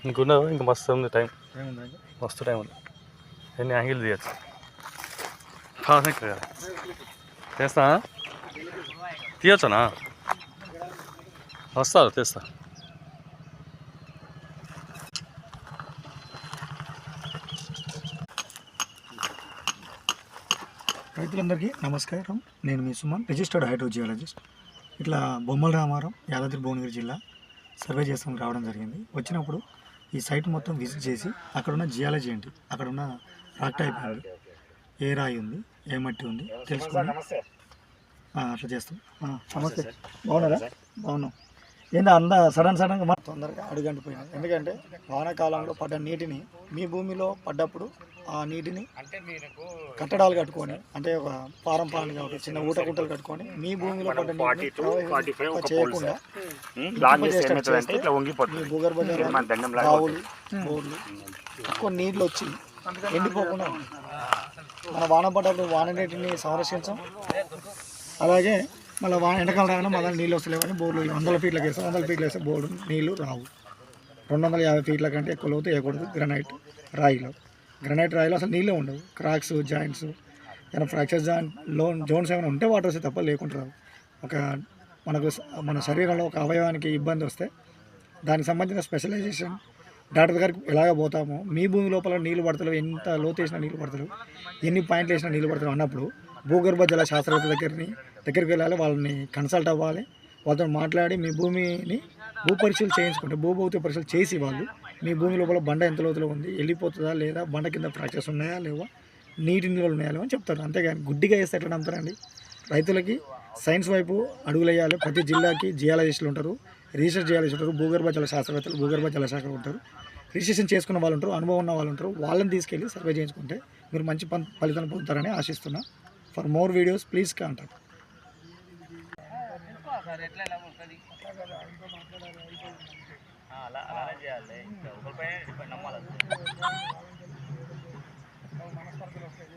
ఇంకున్నది ఇంకా మస్తు ఉంది టైం. మస్తు టైం ఉంది. ఎన్ని యాంగిల్ తీయచ్చు కదా తెస్తా తీయచ్చానా వస్తా తెస్తా. రైతులందరికీ నమస్కారం. నేను మీ సుమన్, రిజిస్టర్డ్ హైడ్రోజియాలజిస్ట్. ఇట్లా బొమ్మల రామారం, యాదాద్రి భువనగిరి జిల్లా సర్వే చేస్తాం రావడం జరిగింది. వచ్చినప్పుడు ఈ సైట్ మొత్తం విజిట్ చేసి అక్కడున్న జియాలజీ ఏంటి, అక్కడున్న రాక్ టైప్ ఏంటి, ఏ రాయి ఉంది, ఏ మట్టి ఉంది తెలుసుకొని అట్లా చేస్తాం. నమస్తే, బాగున్నారా? బాగున్నాం. ఏంటో సడన్గా తొందరగా అడుగంటిపోయినాయి. ఎందుకంటే వానాకాలంలో పడ్డ నీటిని మీ భూమిలో పడ్డప్పుడు ఆ నీటిని కట్టడాలు కట్టుకొని, అంటే ఒక పారం కాబట్టి చిన్న ఊట గుంటలు కట్టుకొని మీ భూమిలో పడ్డ చేయకుండా మీ భూగర్భ బావులు, బోర్లు ఎక్కువ నీళ్ళు వచ్చి ఎండిపోకుండా మన వాన పడ్డప్పుడు వాన నీటిని సంరక్షించాం. అలాగే మళ్ళీ ఎండాకాలం రాగానే మళ్ళీ నీళ్ళు వస్తలేవు కానీ బోర్లు 100 ఫీట్లకు వేస్తాం. 100 ఫీట్లు వేస్తే బోర్డు నీళ్ళు రావు. 250 ఫీట్ల కంటే ఎక్కువ లోతు వేయకూడదు. గ్రనైట్ రాయిలో అసలు నీళ్ళే ఉండవు. క్రాక్స్, జాయింట్స్, ఏమైనా ఫ్రాక్చర్ జోన్స్ ఏమైనా ఉంటే వాటర్ వస్తే తప్ప లేకుండా రావు. మన శరీరంలో ఒక అవయవానికి ఇబ్బంది వస్తే దానికి సంబంధించిన స్పెషలైజేషన్ డాక్టర్ దగ్గరికి ఎలాగ పోతామో, మీ భూమి లోపల నీళ్ళు పడతలేవు, ఎంత లోతు వేసినా నీళ్ళు పడతలేవు, ఎన్ని పాయింట్లు వేసినా నీళ్ళు పడతలేవు అన్నప్పుడు భూగర్భ జల శాస్త్రవేత్త దగ్గరికి వెళ్ళాలి. వాళ్ళని కన్సల్ట్ అవ్వాలి. వాళ్ళతో మాట్లాడి మీ భూమిని భూపరీక్షలు చేయించుకుంటే, భూభౌతిక పరీక్షలు చేసి వాళ్ళు మీ భూమి లోపల బండ ఎంత లోతులో ఉంది, వెళ్ళిపోతుందా లేదా, బండ కింద ఫ్రాక్చర్స్ ఉన్నాయా లేవా, నీటి నిల్వలు ఉన్నాయా లేవని చెప్తారు. అంతేగాని గుడ్డిగా వేస్తే ఎట్లా నమ్ముతారండి? రైతులకి సైన్స్ వైపు అడుగులేయాలి. ప్రతి జిల్లాకి జియాలజిస్టులు ఉంటారు, రీసెర్చ్ జియాలజిస్ట్ ఉంటారు, భూగర్భ జల శాస్త్రవేత్తలు, భూగర్భ జల శాఖలు ఉంటారు, రిజిస్ట్రేషన్ చేసుకున్న వాళ్ళు ఉంటారు, అనుభవం ఉన్న వాళ్ళు ఉంటారు. వాళ్ళని తీసుకెళ్ళి సర్వే చేయించుకుంటే మీరు మంచి ఫలితాన్ని పొందుతారని ఆశిస్తున్నా. For more videos please contact. మనస్పర్ధలు వస్తాయి.